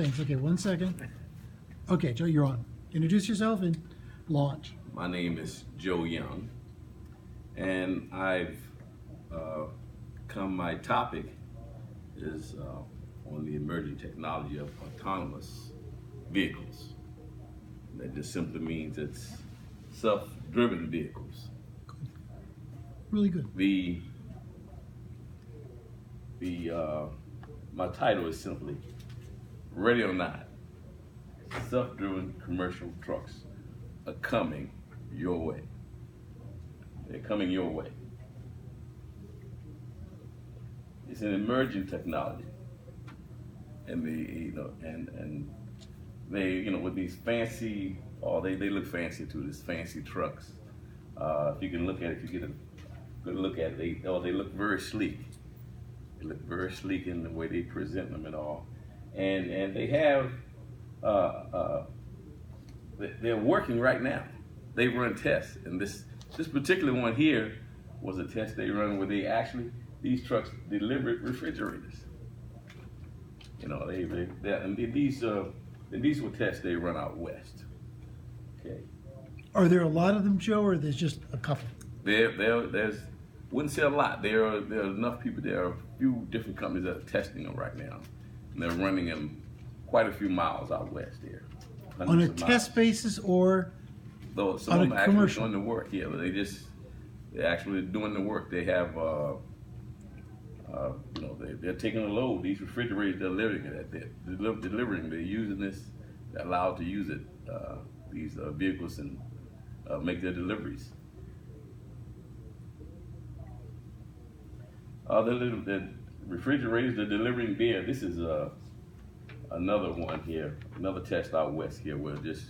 things. Okay, 1 second. Okay, Joe, you're on. Introduce yourself and launch. My name is Joe Young, and my topic is on the emerging technology of autonomous vehicles. That just simply means it's self-driven vehicles. Really good. My title is simply Ready or Not, self-driven commercial trucks are coming your way. They're coming your way. It's an emerging technology, and they with these fancy, they look fancy too. These fancy trucks. If you can look at it, if you get a good look at it, they look very sleek. They look very sleek in the way they present them and all, and they have they're working right now. They run tests, and this particular one here was a test they run where these trucks delivered refrigerators. These were tests they run out west. Okay. Are there a lot of them, Joe, or there's just a couple? There's wouldn't say a lot. There are enough people. There are a few different companies that are testing them right now, and they're running them quite a few miles out west there. On a test basis, or though some on of them a actually commercial? doing the work. Yeah, but they're actually doing the work. They have they're taking a load. These refrigerators they're delivering. They're using this. They're allowed to use it. These vehicles and make their deliveries. The refrigerators, they're delivering beer. This is another one here, another test out west here where just,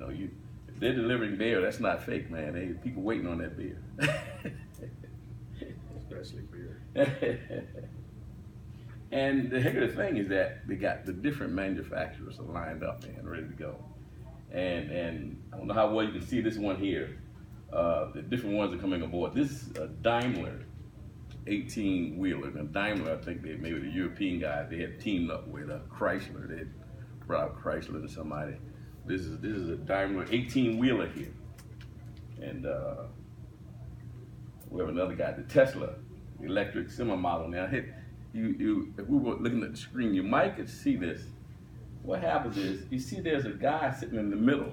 if they're delivering beer, that's not fake, man. People waiting on that beer. Especially beer. And the heck of the thing is that they got the different manufacturers are lined up and ready to go. And I don't know how well you can see this one here. The different ones are coming aboard. This is a Daimler 18-wheeler. Now Daimler, I think maybe the European guys, they had teamed up with Chrysler. They had brought out Chrysler to somebody. This is a Daimler 18-wheeler here. And we have another guy, the Tesla electric semi-model. Now, if we were looking at the screen, you might could see this. What happens is, you see there's a guy sitting in the middle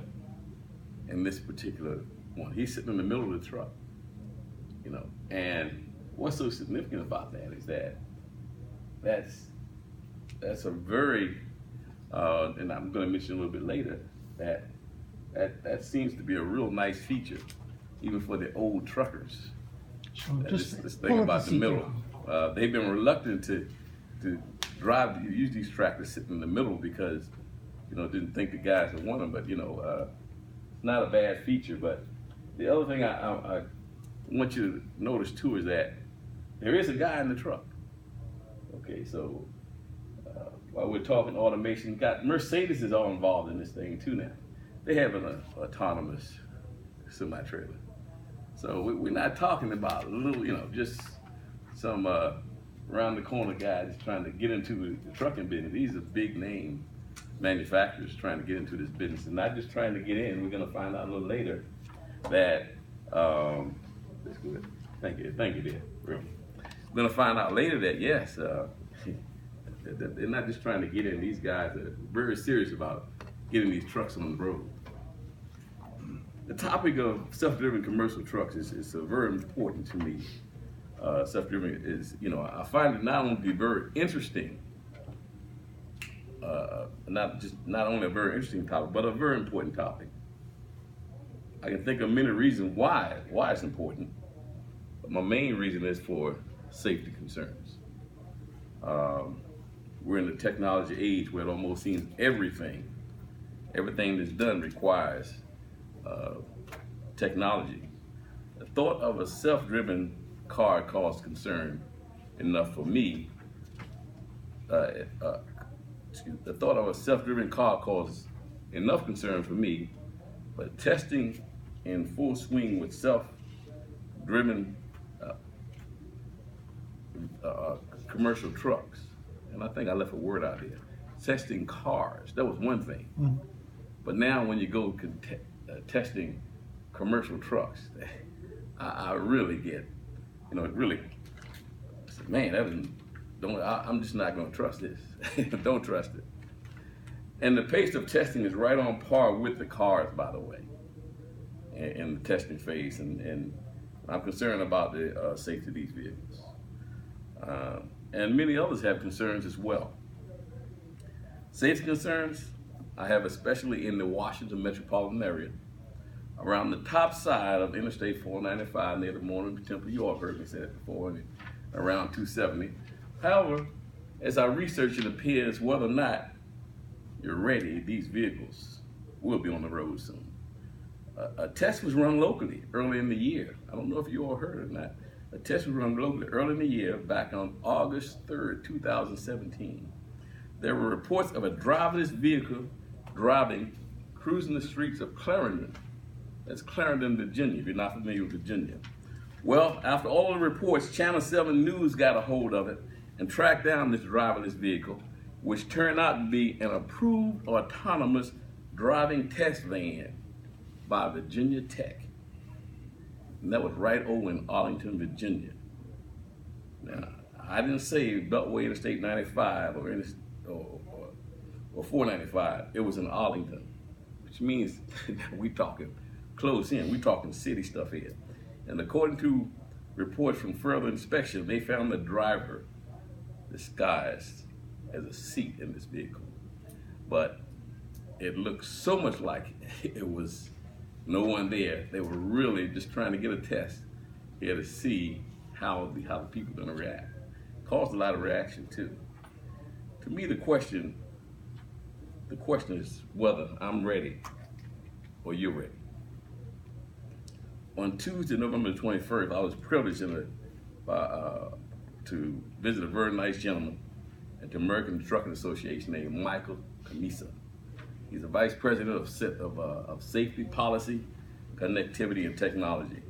in this particular one. He's sitting in the middle of the truck, and what's so significant about that is that that's a very, and I'm going to mention a little bit later, that seems to be a real nice feature, even for the old truckers. This thing about the middle. They've been reluctant to use these tractors sitting in the middle because, didn't think the guys would want them, but, it's not a bad feature. But the other thing I want you to notice too is that there is a guy in the truck. Okay, so while we're talking automation, Mercedes is all involved in this thing too now. They have an autonomous semi-trailer. So we're not talking about a little, just some around the corner guys trying to get into the trucking business. These are big name manufacturers trying to get into this business and not just trying to get in. We're going to find out a little later that, that's good. Thank you dear. Really. We're going to find out later that yes, they're not just trying to get in. These guys are very serious about getting these trucks on the road. The topic of self-driven commercial trucks is very important to me. Self-driven is, I find it not only very interesting, not only a very interesting topic, but a very important topic. I can think of many reasons why it's important, but my main reason is for safety concerns. We're in the technology age where it almost seems everything that's done requires technology. The thought of a self-driven car caused concern enough for me. The thought of a self-driven car caused enough concern for me, but testing in full swing with self-driven commercial trucks and I think I left a word out there, testing cars. That was one thing. Mhm. But now when you go testing commercial trucks, I really get, it really, man, I'm just not going to trust this. Don't trust it. And the pace of testing is right on par with the cars, by the way, in the testing phase. And I'm concerned about the safety of these vehicles. And many others have concerns as well. Safety concerns I have especially in the Washington metropolitan area, around the top side of Interstate 495 near the Mormon Temple. You all heard me say that before, and around 270. However, as I research, it appears whether or not you're ready, these vehicles will be on the road soon. A test was run locally early in the year. I don't know if you all heard it or not. A test was run locally early in the year, back on August 3rd, 2017. There were reports of a driverless vehicle cruising the streets of Clarendon. That's Clarendon, Virginia, if you're not familiar with Virginia. Well, after all the reports, Channel 7 News got a hold of it and tracked down this driverless vehicle, which turned out to be an approved autonomous driving test van by Virginia Tech. And that was right over in Arlington, Virginia. Now, I didn't say Beltway Interstate 95 or 495. It was in Arlington, which means we talking close in. We talking city stuff here. And according to reports from further inspection, they found the driver disguised as a seat in this vehicle. But it looked so much like it was no one there. They were really just trying to get a test here to see how the people are going to react. Caused a lot of reaction too. To me, the question is whether I'm ready or you're ready. On Tuesday, November 21st, I was privileged to visit a very nice gentleman at the American Trucking Association named Michael Camisa. He's the Vice President of Safety Policy, Connectivity, and Technology.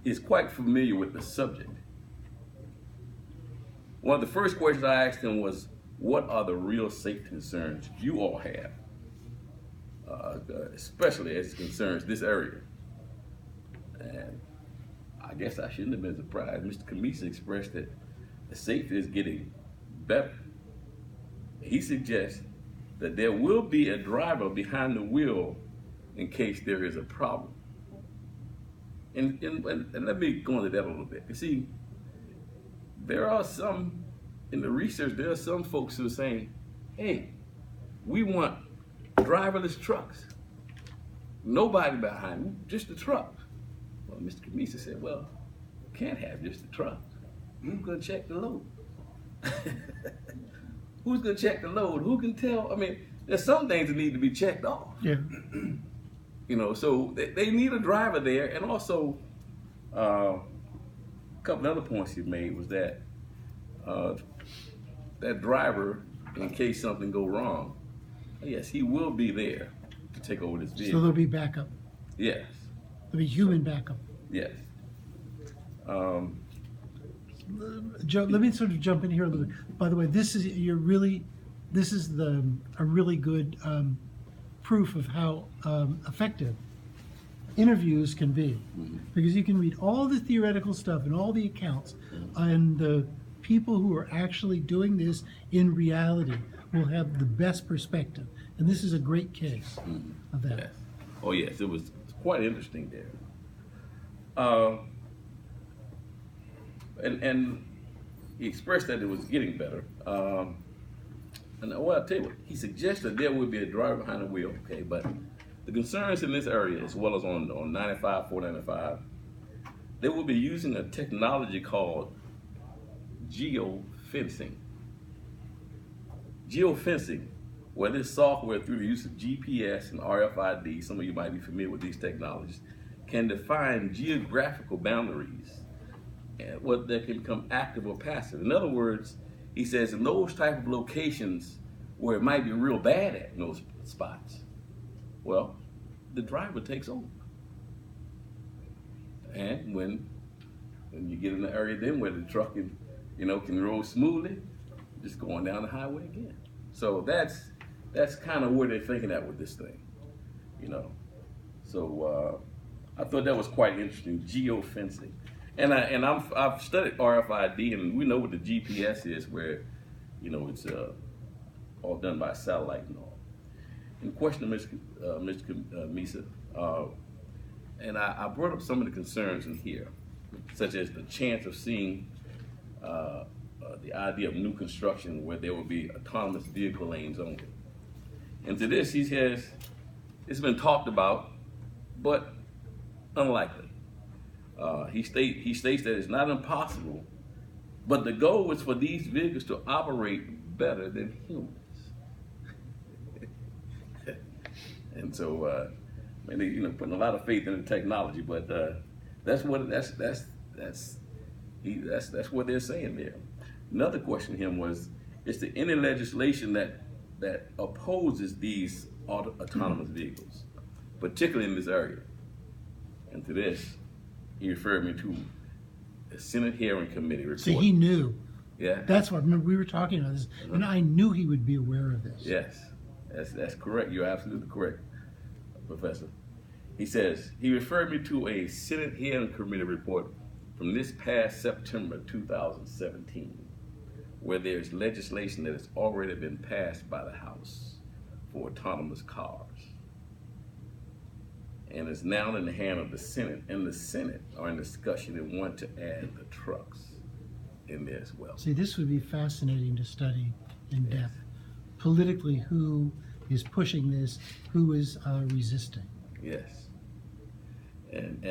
He's quite familiar with the subject. One of the first questions I asked him was, what are the real safety concerns you all have, especially as it concerns this area? And I guess I shouldn't have been surprised. Mr. Camisa expressed that the safety is getting better. He suggests that there will be a driver behind the wheel in case there is a problem. And let me go into that a little bit. You see, there are some, in the research, there are some folks who are saying, hey, we want driverless trucks. Nobody behind them, just the truck. Well, Mr. Camisa said, well, you can't have just the truck. Who's gonna check the load? Who's gonna check the load? Who can tell? I mean, there's some things that need to be checked off. Yeah. So they need a driver there. And also, a couple other points he made was that that driver, in case something go wrong, yes, he will be there to take over this vehicle. So there'll be backup. Yes. There'll be human backup. Yes. Joe, let me sort of jump in here a little bit. By the way, this is a really good proof of how effective interviews can be, because you can read all the theoretical stuff and all the accounts, and the people who are actually doing this in reality will have the best perspective, and this is a great case of that. Yes. Oh yes, it was quite interesting there. And he expressed that it was getting better. And well, I'll tell you what, he suggested there would be a driver behind the wheel, okay, but the concerns in this area, as well as on 95, 495, they will be using a technology called geofencing. Geofencing, where this software, through the use of GPS and RFID, some of you might be familiar with these technologies, can define geographical boundaries and what that can become active or passive. In other words, he says in those type of locations where it might be real bad at in those spots, well, the driver takes over. And when you get in the area then where the truck can roll smoothly, just going down the highway again. So that's kind of where they're thinking at with this thing, you know. So I thought that was quite interesting, geofencing. And I've studied RFID, and we know what the GPS is, where, you know, it's all done by satellite and all. In question to Mr. Misa, and I brought up some of the concerns in here, such as the chance of seeing the idea of new construction where there will be autonomous vehicle lanes only. And to this, he says, it's been talked about, but unlikely. He states that it's not impossible, but the goal is for these vehicles to operate better than humans. And so, man, they, you know, putting a lot of faith in the technology, but that's what they're saying there. Another question to him was, is there any legislation that opposes these autonomous vehicles, particularly in this area? And to this, he referred me to the Senate Hearing Committee report. See, he knew. Yeah. That's what, remember, we were talking about this, and I knew he would be aware of this. Yes, that's correct. You're absolutely correct, Professor. He says, he referred me to a Senate Hearing Committee report from this past September 2017, where there's legislation that has already been passed by the House for autonomous cars. And it's now in the hand of the Senate, and the Senate are in discussion and want to add the trucks in there as well. See, this would be fascinating to study in depth. Politically, who is pushing this, who is resisting. Yes. And